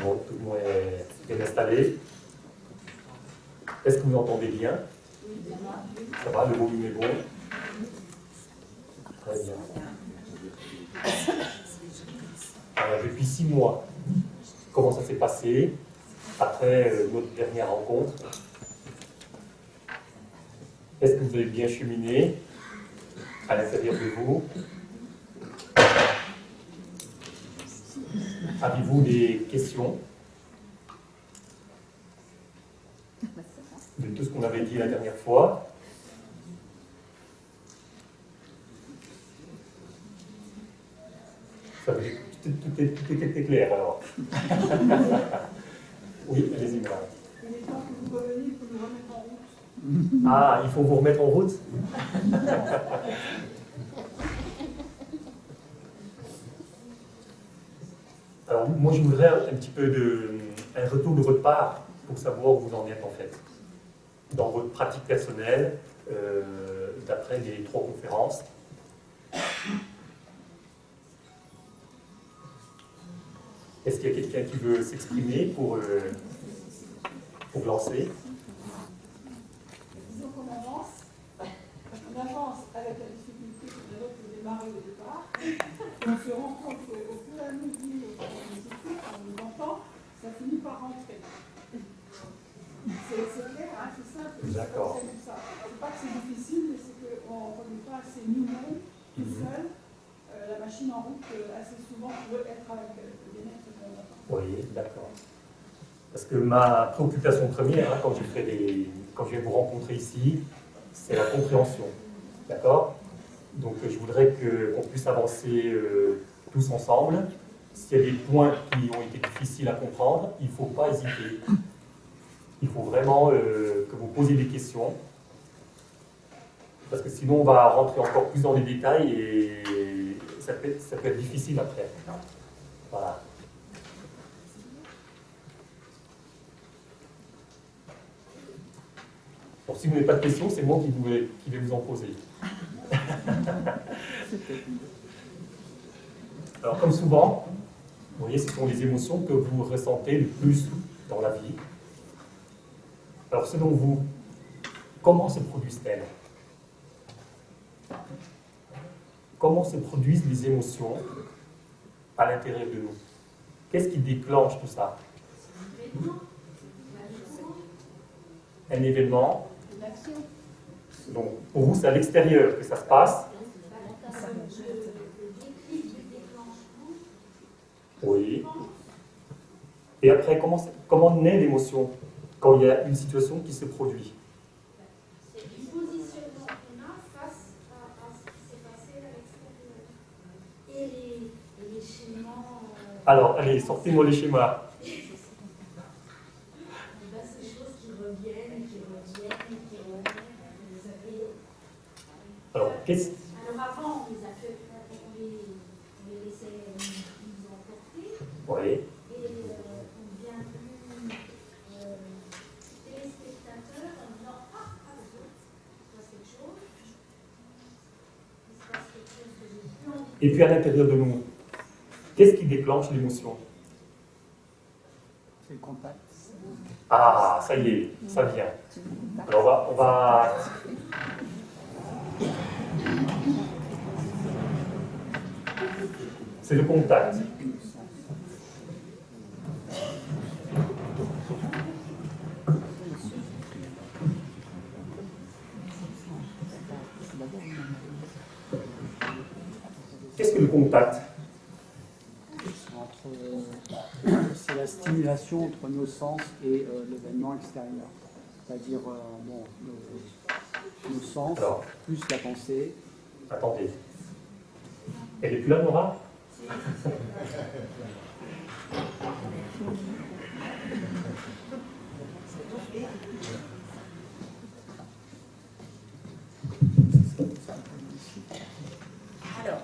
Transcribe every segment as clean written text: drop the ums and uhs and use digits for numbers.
Bon, tout le monde est bien installé. Est-ce que vous entendez bien? Ça va, le volume est bon? Très bien. Alors, depuis 6 mois, comment ça s'est passé après notre dernière rencontre? Est-ce que vous avez bien cheminé à l'intérieur de vous? Avez-vous des questions de tout ce qu'on avait dit la dernière fois? Ça veut dire que tout était clair alors. Oui, allez-y, madame. Il est temps que vous reveniez pour nous remettre en route. Ah, il faut vous remettre en route? Alors, moi, je voudrais un petit peu un retour de votre part pour savoir où vous en êtes en fait. Dans votre pratique personnelle, d'après les 3 conférences. Est-ce qu'il y a quelqu'un qui veut s'exprimer pour lancer? Disons qu'on avance. On avance avec la difficulté que nous avons démarrer au départ. On se rend compte qu'au fur et à mesure qu'on nous écoute, on nous entend, ça finit par rentrer. C'est clair, hein, c'est simple. D'accord. C'est comme ça. C'est pas que c'est difficile, mais c'est qu'on ne remet pas assez nous-mêmes, tout seul, la machine en route assez souvent pour être avec le bien-être qu'on attend. Oui, d'accord. Parce que ma préoccupation première, hein, quand je viens vous rencontrer ici, c'est la compréhension. D'accord? Donc je voudrais qu'on puisse avancer tous ensemble. S'il y a des points qui ont été difficiles à comprendre, il ne faut pas hésiter. Il faut vraiment que vous posiez des questions. Parce que sinon on va rentrer encore plus dans les détails et ça peut être difficile après. Voilà. Donc si vous n'avez pas de questions, c'est moi qui vais vous en poser. Alors comme souvent, vous voyez, ce sont les émotions que vous ressentez le plus dans la vie. Alors selon vous, comment se produisent-elles? Comment se produisent les émotions à l'intérieur de nous? Qu'est-ce qui déclenche tout ça? Un événement. Donc, pour vous, c'est à l'extérieur que ça se passe. Oui. Et après, comment naît l'émotion quand il y a une situation qui se produit? C'est du positionnement qu'on a face à ce qui s'est passé à l'extérieur. Et les schémas. Alors, allez, sortez-moi les schémas. Ces choses qui reviennent, vous savez. Alors, Alors avant, on les laissait nous emporter. Oui. Et on devient plus téléspectateur en disant ah, il se passe quelque chose. Il se passe quelque chose que j'ai plus envie. Et puis à l'intérieur de nous, qu'est-ce qui déclenche l'émotion? C'est le contact. Ah, ça y est, ça vient. Alors on va... C'est le contact. Qu'est-ce que le contact? C'est la stimulation entre nos sens et l'événement extérieur. C'est-à-dire nos sens, alors, plus la pensée. Attendez. Elle est plus là, Nora? Alors,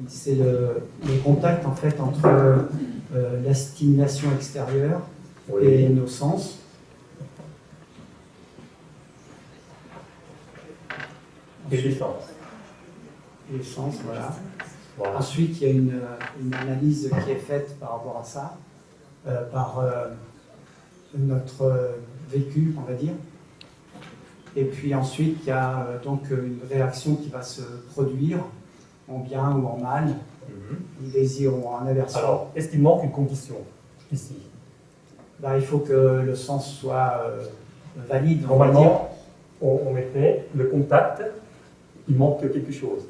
c'est le contact en fait entre la stimulation extérieure Oui. et nos sens. Et l'essence. Et le sens, voilà. Voilà. Ensuite, il y a une analyse qui est faite par rapport à ça, par notre vécu, on va dire. Et puis ensuite, il y a donc une réaction qui va se produire, en bien ou en mal, en désir ou en aversion. Alors, est-ce qu'il manque une condition ici? Bah, il faut que le sens soit valide, on va dire. Normalement, on mettait le contact, il manque quelque chose.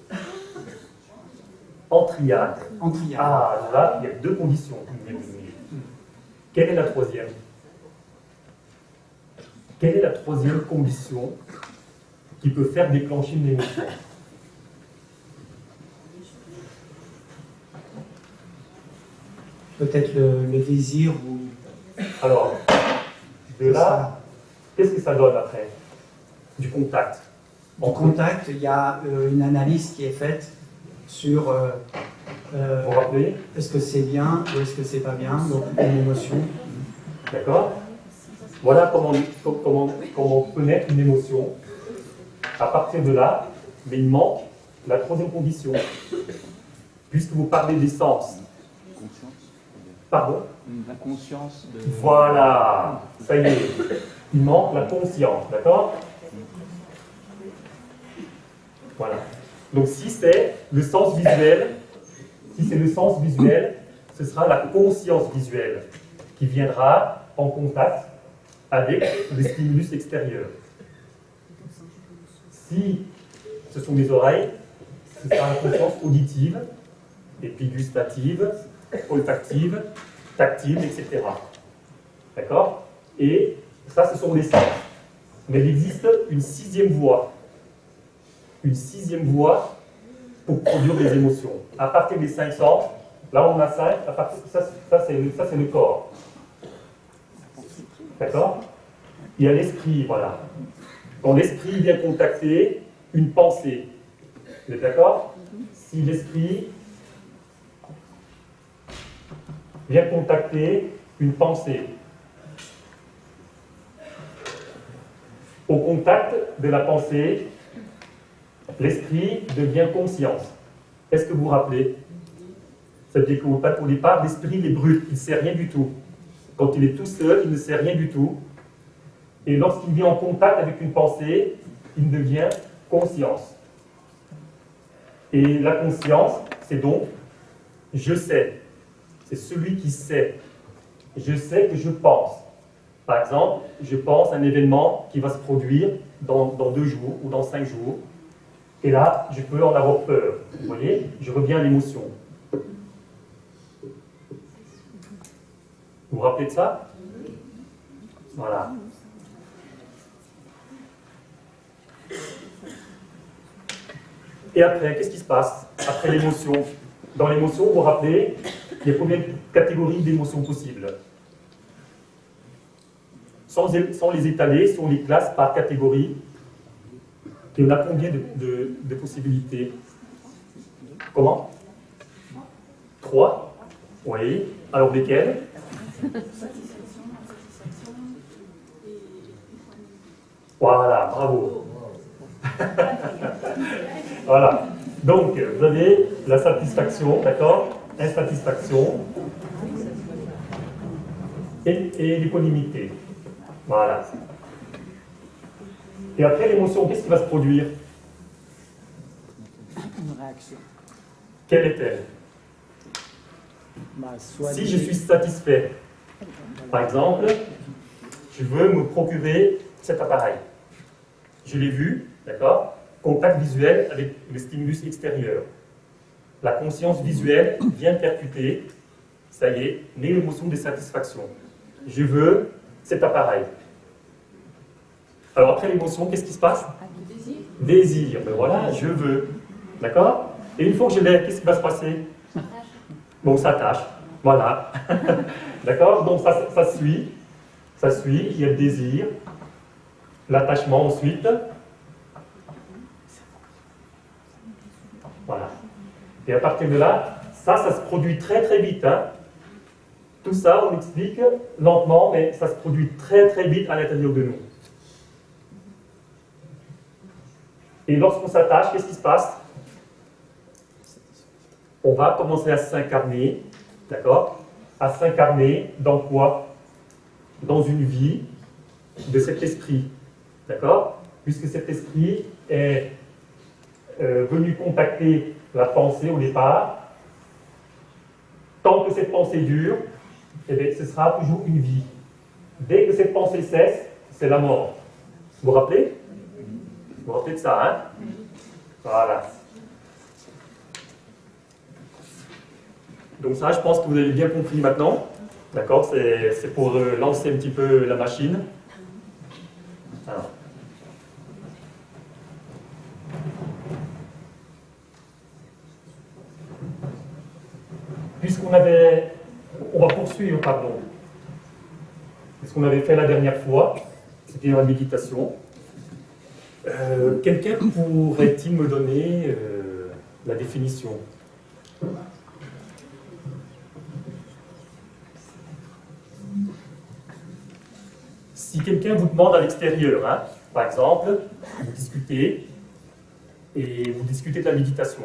En triade. En triade. Ah, là, il y a deux conditions qui viennent de venir. Quelle est la troisième? Quelle est la troisième condition qui peut faire déclencher une émotion? Peut-être le désir ou... Alors, de là, qu'est-ce que ça donne après? Du contact. En contact, il y a une analyse qui est faite sur Vous vous rappelez? est-ce que c'est bien ou est-ce que c'est pas bien, donc une émotion. D'accord? Voilà comment connaître une émotion. À partir de là, mais il manque la troisième condition. Puisque vous parlez des sens. Pardon? La conscience de... Voilà, ça y est. Il manque la conscience, d'accord? Voilà. Donc si c'est le sens visuel, ce sera la conscience visuelle qui viendra en contact avec le stimulus extérieur. Si ce sont les oreilles, ce sera la conscience auditive, et puis gustative, olfactive, tactile, etc. D'accord? Et ça, ce sont les sens. Mais il existe une sixième voie. Une sixième voie pour produire des émotions. À partir des 5 sens, là on a 5, à partir, ça c'est le corps. D'accord? Il y a l'esprit, voilà. Quand l'esprit vient contacter une pensée, vous êtes d'accord? Si l'esprit vient contacter une pensée, au contact de la pensée, l'esprit devient conscience. Est-ce que vous vous rappelez? Ça veut dire qu'au départ, l'esprit il est brut, il ne sait rien du tout. Quand il est tout seul, il ne sait rien du tout. Et lorsqu'il vient en contact avec une pensée, il devient conscience. Et la conscience, c'est donc je sais. C'est celui qui sait. Je sais que je pense. Par exemple, je pense à un événement qui va se produire dans 2 jours ou dans 5 jours. Et là, je peux en avoir peur. Vous voyez, je reviens à l'émotion. Vous vous rappelez de ça? Voilà. Et après, qu'est-ce qui se passe après l'émotion? Dans l'émotion, vous vous rappelez, il y a combien de catégories d'émotions possibles? Sans les étaler, si on les classe par catégorie, il y en a combien de possibilités? Comment? 3? Oui. Alors lesquelles? Voilà, bravo. Voilà. Donc, vous avez la satisfaction, d'accord? Insatisfaction et l'équanimité. Voilà. Et après l'émotion, qu'est-ce qui va se produire? Une réaction. Quelle est-elle? Bah, soit Si je suis satisfait, par exemple, je veux me procurer cet appareil. Je l'ai vu, d'accord? Contact visuel avec le stimulus extérieur. La conscience visuelle vient percuter, ça y est, l'émotion de satisfaction. Je veux cet appareil. Alors après l'émotion, qu'est-ce qui se passe? Désir. Désir, ben voilà, je veux. D'accord? Et une fois que je l'ai, qu'est-ce qui va se passer? Bon, ça tâche. Voilà. D'accord? Donc ça suit. Ça suit, il y a le désir. L'attachement ensuite. Voilà. Et à partir de là, ça se produit très très vite. Hein. Tout ça, on explique lentement, mais ça se produit très très vite à l'intérieur de nous. Et lorsqu'on s'attache, qu'est-ce qui se passe? On va commencer à s'incarner, d'accord? À s'incarner dans quoi? Dans une vie de cet esprit, d'accord? Puisque cet esprit est venu contacter la pensée au départ, tant que cette pensée dure, eh bien, ce sera toujours une vie. Dès que cette pensée cesse, c'est la mort. Vous vous rappelez? Vous vous rappelez de ça, hein? Voilà. Donc ça, je pense que vous avez bien compris maintenant. D'accord? C'est pour lancer un petit peu la machine. Alors. On va poursuivre, pardon. Ce qu'on avait fait la dernière fois, c'était la méditation. Quelqu'un pourrait-il me donner la définition? Si quelqu'un vous demande à l'extérieur, hein, par exemple, vous discutez de la méditation,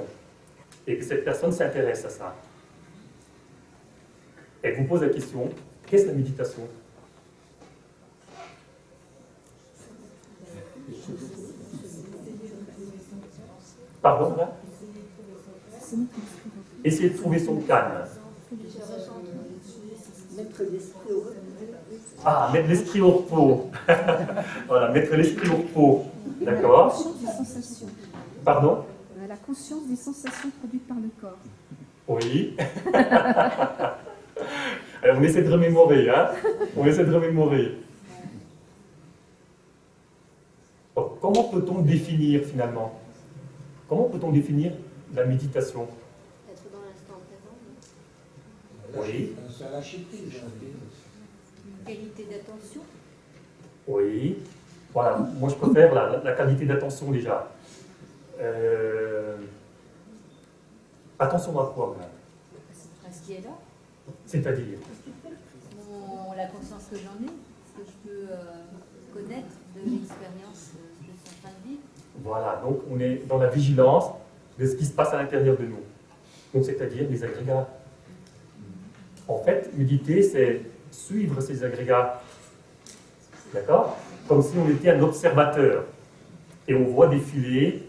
et que cette personne s'intéresse à ça, elle vous pose la question, qu'est-ce que la méditation? Pardon, là? Essayez de trouver son calme. Ah, mettre l'esprit au repos. Voilà, mettre l'esprit au repos. D'accord. Pardon? La conscience des sensations produites par le corps. Oui. Alors, on essaie de remémorer, hein? On essaie de remémorer. Donc, comment peut-on définir finalement? Comment peut-on définir la méditation? Être dans l'instant présent. Oui. Une qualité d'attention. Oui. Voilà, moi je préfère la qualité d'attention déjà. Attention à quoi, madame? À ce qui est là, C'est-à-dire? la conscience que j'en ai, ce que je peux connaître de l'expérience que je suis en train de vivre. Voilà, donc on est dans la vigilance de ce qui se passe à l'intérieur de nous. Donc c'est-à-dire les agrégats. En fait, méditer, c'est suivre ces agrégats. D'accord? Comme si on était un observateur. Et on voit défiler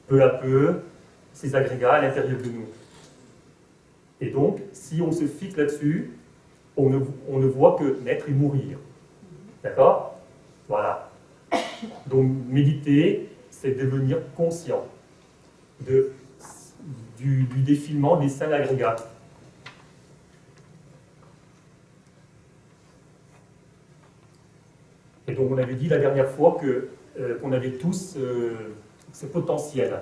peu à peu ces agrégats à l'intérieur de nous. Et donc, si on se fixe là-dessus, on ne voit que naître et mourir. D'accord? Voilà. Donc, méditer, c'est devenir conscient du défilement des 5 agrégats. Et donc, on avait dit la dernière fois qu'on avait tous ce potentiel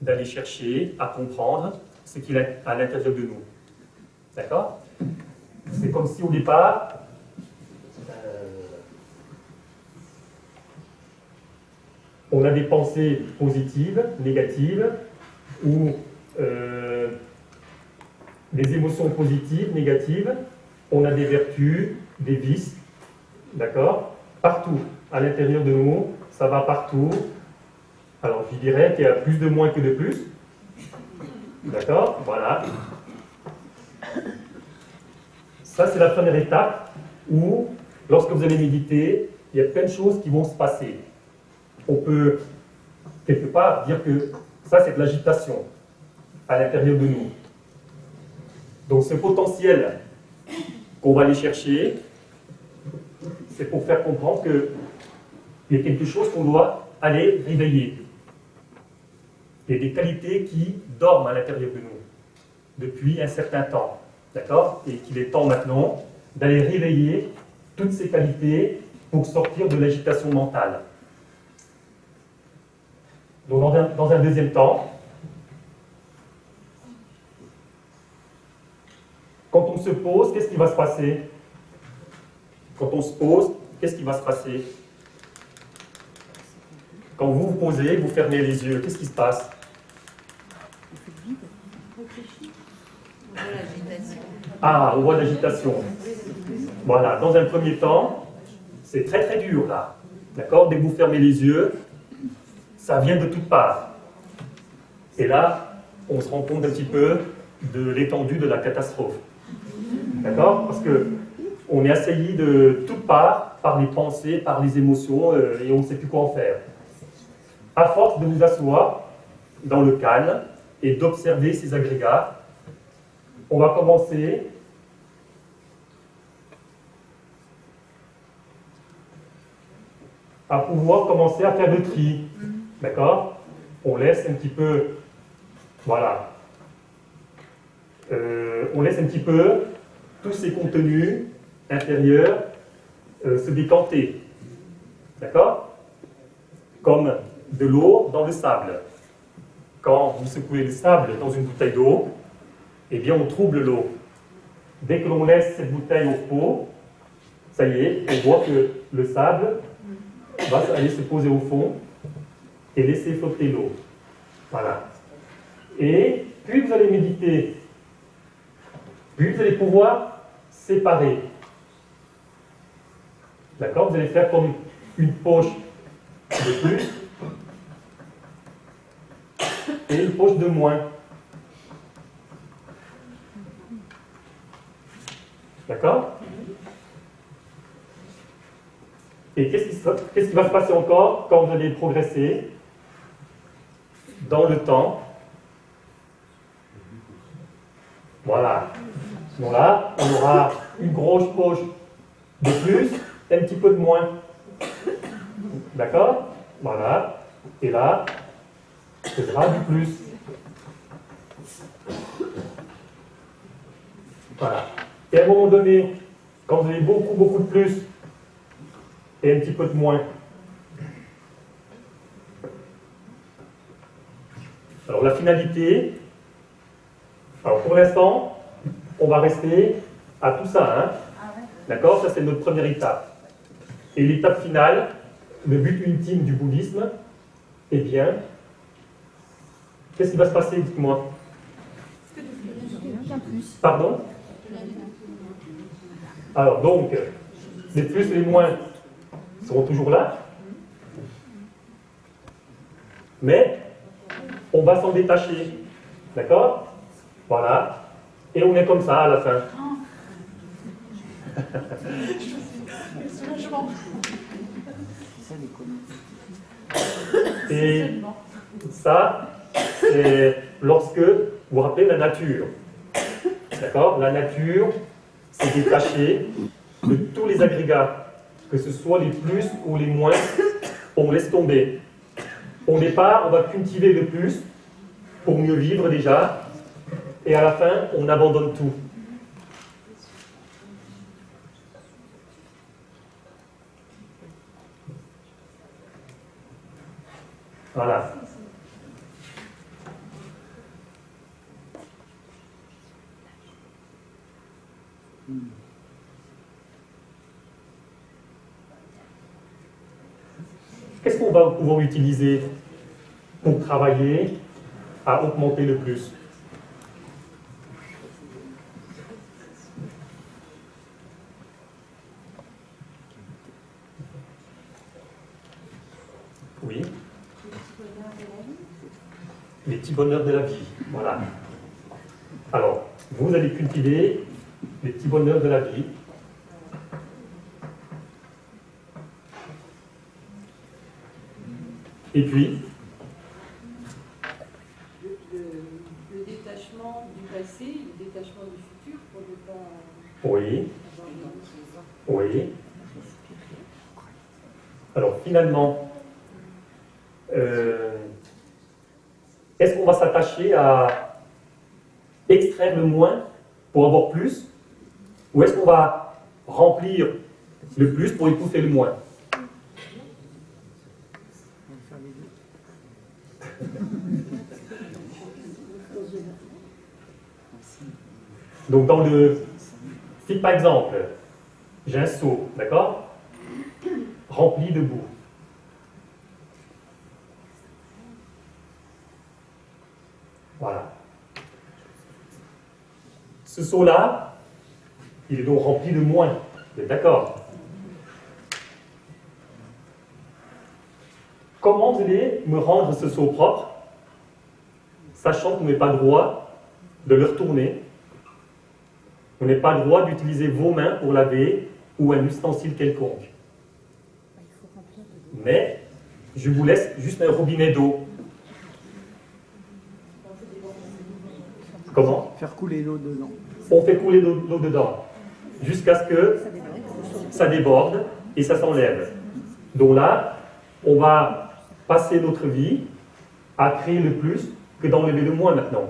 d'aller chercher à comprendre ce qu'il y a à l'intérieur de nous. D'accord? C'est comme si au départ, on a des pensées positives, négatives, ou des émotions positives, négatives, on a des vertus, des vices, d'accord? Partout, à l'intérieur de nous, ça va partout. Alors, je dirais qu'il y a plus de moins que de plus. D'accord? Voilà. Ça, c'est la première étape où, lorsque vous allez méditer, il y a plein de choses qui vont se passer. On peut, quelque part, dire que ça, c'est de l'agitation à l'intérieur de nous. Donc, ce potentiel qu'on va aller chercher, c'est pour faire comprendre qu'il y a quelque chose qu'on doit aller réveiller. Il y a des qualités qui dorment à l'intérieur de nous depuis un certain temps. D'accord? Et qu'il est temps maintenant d'aller réveiller toutes ces qualités pour sortir de l'agitation mentale. Donc, dans un deuxième temps, quand on se pose, qu'est-ce qui va se passer? Quand on se pose, qu'est-ce qui va se passer? Quand vous vous posez, vous fermez les yeux, qu'est-ce qui se passe? On voit l'agitation. Ah, on voit l'agitation. Voilà, dans un premier temps, c'est très très dur là. D'accord? Dès que vous fermez les yeux, ça vient de toutes parts. Et là, on se rend compte un petit peu de l'étendue de la catastrophe. D'accord? Parce que on est assailli de toutes parts, par les pensées, par les émotions, et on ne sait plus quoi en faire. À force de nous asseoir dans le calme et d'observer ces agrégats, on va commencer à pouvoir commencer à faire le tri. D'accord? On laisse un petit peu, voilà, on laisse un petit peu tous ces contenus intérieurs se décanter. D'accord? Comme de l'eau dans le sable. Quand vous secouez le sable dans une bouteille d'eau, eh bien on trouble l'eau. Dès que l'on laisse cette bouteille au fond, ça y est, on voit que le sable va aller se poser au fond et laisser flotter l'eau. Voilà. Et puis vous allez méditer. Puis vous allez pouvoir séparer. D'accord? Vous allez faire comme une poche de plus et une poche de moins. D'accord? Et qu'est-ce qui va se passer encore quand vous allez progresser dans le temps? Voilà. Donc là, on aura une grosse poche de plus et un petit peu de moins. D'accord? Voilà. Et là, ce sera du plus. Voilà. Et à un moment donné, quand vous avez beaucoup de plus et un petit peu de moins, alors la finalité, alors pour l'instant, on va rester à tout ça. Hein? D'accord? Ça, c'est notre première étape. Et l'étape finale, le but ultime du bouddhisme, eh bien, qu'est-ce qui va se passer, dites-moi? Pardon? Alors, donc, les plus et les moins seront toujours là, mais on va s'en détacher. D'accord? Voilà. Et on est comme ça à la fin. Et ça, c'est lorsque vous vous rappelez la nature. D'accord? La nature s'est détachée de tous les agrégats, que ce soit les plus ou les moins, on laisse tomber. Au départ, on va cultiver le plus pour mieux vivre déjà, et à la fin, on abandonne tout. Voilà. Qu'est-ce qu'on va pouvoir utiliser pour travailler à augmenter le plus? Oui. Les petits bonheurs de la vie. Voilà. Alors, vous allez cultiver les petits bonheurs de la vie. Et puis, le détachement du passé, le détachement du futur pour ne pas... oui. Oui. Alors, finalement, est-ce qu'on va s'attacher à extraire le moins pour avoir plus? Ou est-ce qu'on va remplir le plus pour étouffer le moins? Donc, dans le... Si par exemple, j'ai un seau, d'accord? Rempli de boue. Voilà. Ce seau-là, il est donc rempli de moins. Vous êtes d'accord? comment vous allez me rendre ce seau propre, sachant que vous n'avez pas le droit de le retourner, vous n'avez pas le droit d'utiliser vos mains pour laver ou un ustensile quelconque. Mais je vous laisse juste un robinet d'eau. Comment? Faire couler l'eau dedans. On fait couler l'eau dedans, jusqu'à ce que ça déborde et ça s'enlève. Donc là, on va passer notre vie à créer le plus que d'enlever le moins maintenant.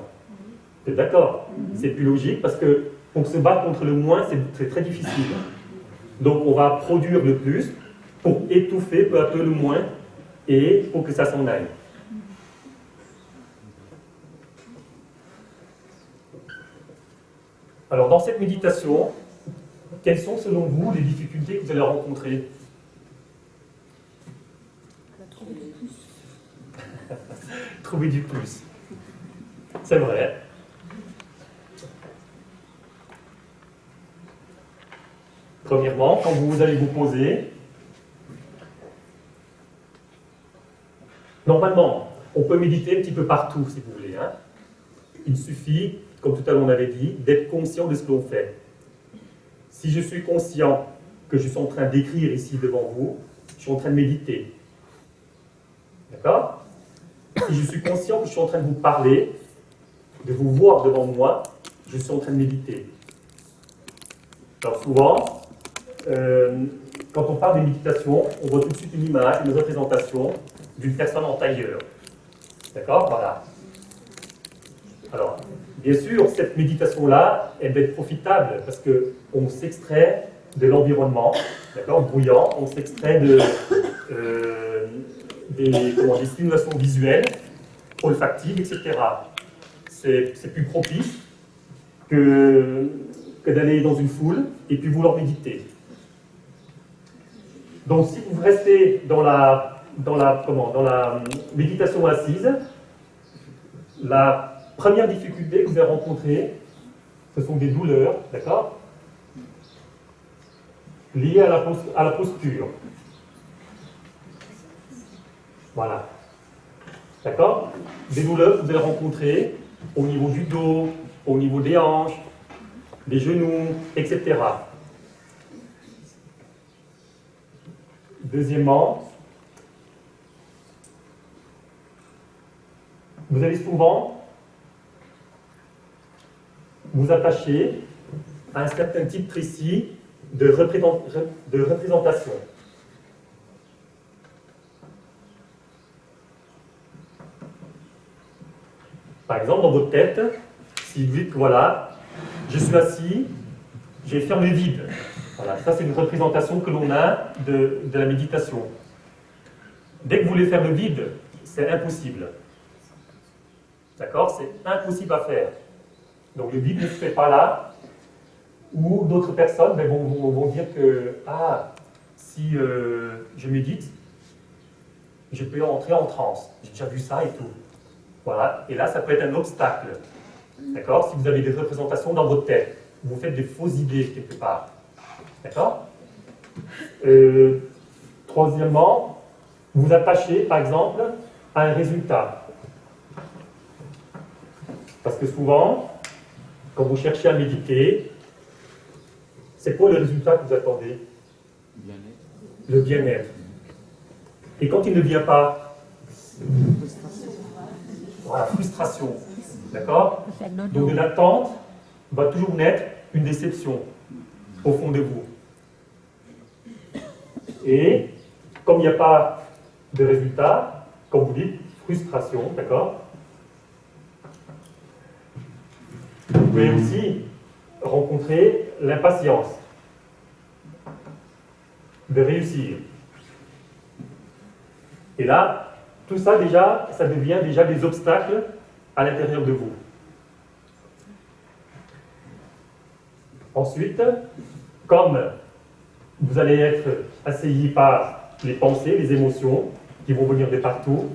Vous êtes d'accord? C'est plus logique parce que pour se battre contre le moins, c'est très difficile. Donc on va produire le plus pour étouffer peu à peu le moins et pour que ça s'en aille. Alors dans cette méditation, quelles sont selon vous les difficultés que vous allez rencontrer? Trouver du plus. C'est vrai. Premièrement, quand vous allez vous poser, normalement, on peut méditer un petit peu partout si vous voulez. Il suffit, comme tout à l'heure on avait dit, d'être conscient de ce que l'on fait. Si je suis conscient que je suis en train d'écrire ici devant vous, je suis en train de méditer. D'accord? Si je suis conscient que je suis en train de vous parler, de vous voir devant moi, je suis en train de méditer. Alors souvent, quand on parle de méditation, on voit tout de suite une image, une représentation d'une personne en tailleur. D'accord? Voilà. Alors, bien sûr, cette méditation-là, elle va être profitable parce qu'on s'extrait de l'environnement, d'accord, bruyant, on s'extrait des stimulations visuelles, olfactives, etc. C'est plus propice que d'aller dans une foule et puis vouloir méditer. Donc si vous restez dans la méditation assise, la première difficulté que vous allez rencontrer, ce sont des douleurs, d'accord, liées à la posture. Voilà. D'accord? Des douleurs que vous allez rencontrer au niveau du dos, au niveau des hanches, des genoux, etc. Deuxièmement, vous allez souvent vous attacher à un certain type précis de représentation. Par exemple, dans votre tête, si vous dites que voilà, je suis assis, j'ai fermé le vide. Voilà, ça c'est une représentation que l'on a de la méditation. Dès que vous voulez faire le vide, c'est impossible. D'accord? C'est impossible à faire. Donc le vide ne se fait pas là, ou d'autres personnes vont dire que si je médite, je peux entrer en transe. J'ai déjà vu ça et tout. Voilà, et là ça peut être un obstacle. D'accord? Si vous avez des représentations dans votre tête, vous faites des fausses idées quelque part. D'accord? Troisièmement, vous attachez par exemple à un résultat. Parce que souvent, quand vous cherchez à méditer, c'est quoi le résultat que vous attendez? Le bien-être. Et quand il ne vient pas, voilà, frustration. D'accord? Donc de l'attente va toujours naître une déception au fond de vous. Et comme il n'y a pas de résultat, comme vous dites, frustration, d'accord? Vous pouvez aussi rencontrer l'impatience de réussir. Et là, tout ça déjà, ça devient déjà des obstacles à l'intérieur de vous. Ensuite, comme vous allez être assailli par les pensées, les émotions qui vont venir de partout,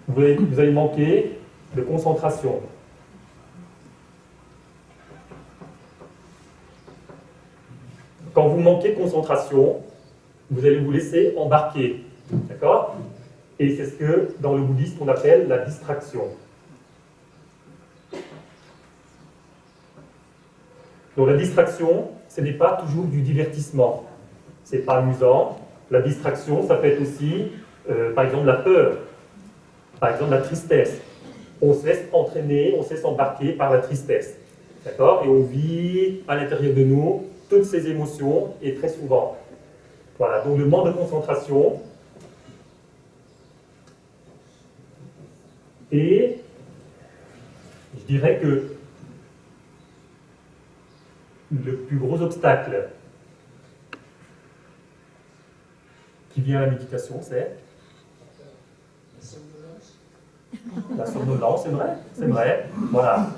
vous allez manquer de concentration. Quand vous manquez de concentration, vous allez vous laisser embarquer. D'accord? Et c'est ce que, dans le bouddhisme, on appelle la distraction. Donc la distraction, ce n'est pas toujours du divertissement. C'est pas amusant. La distraction, ça peut être aussi, par exemple, la peur, par exemple, la tristesse. On se laisse entraîner, on se laisse embarquer par la tristesse. D'accord? Et on vit à l'intérieur de nous toutes ces émotions, et très souvent. Voilà, donc le manque de concentration. Et je dirais que le plus gros obstacle qui vient à la méditation, c'est la somnolence, c'est vrai, voilà.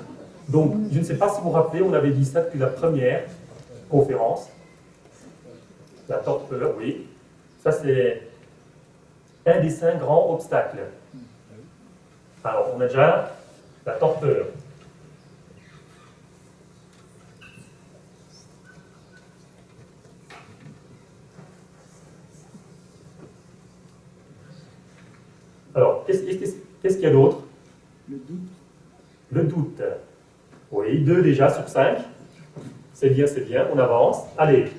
Donc, je ne sais pas si vous vous rappelez, on avait dit ça depuis la première conférence. La torpeur, oui. Ça, c'est un des 5 grands obstacles. Alors, on a déjà la torpeur. Alors, qu'est-ce qu'il y a d'autre? Le doute. Le doute. Oui, 2 déjà sur 5. C'est bien, on avance. Allez.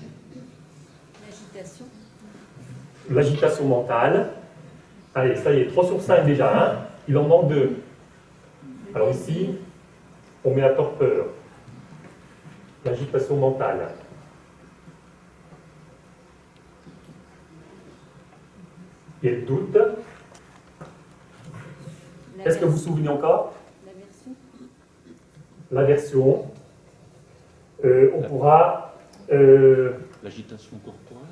L'agitation. L'agitation mentale. Allez, ça y est, 3 sur 5 déjà. Hein. Il en manque 2. Alors ici, on met la torpeur. L'agitation mentale. Et le doute. Est-ce que vous vous souvenez encore? L'aversion. L'aversion. On pourra... L'agitation corporelle.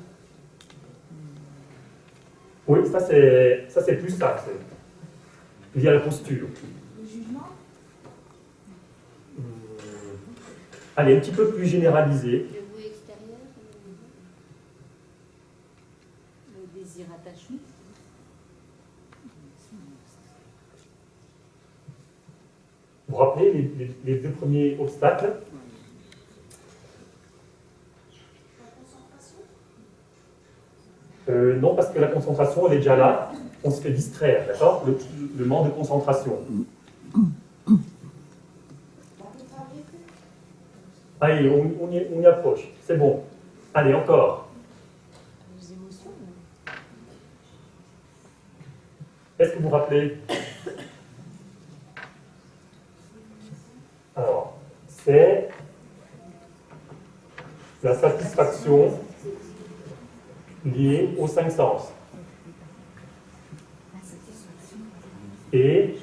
Oui, ça c'est plus ça. C'est lié à la posture. Le jugement. Allez, un petit peu plus généralisé. Le bruit extérieur. Le désir attachement. Vous vous rappelez les 2 premiers obstacles? Non, parce que la concentration, elle est déjà là. On se fait distraire, d'accord? Le manque de concentration. Allez, on y approche. C'est bon. Allez, encore. Les émotions. Est-ce que vous vous rappelez? Alors, c'est la satisfaction liée aux 5 sens. Et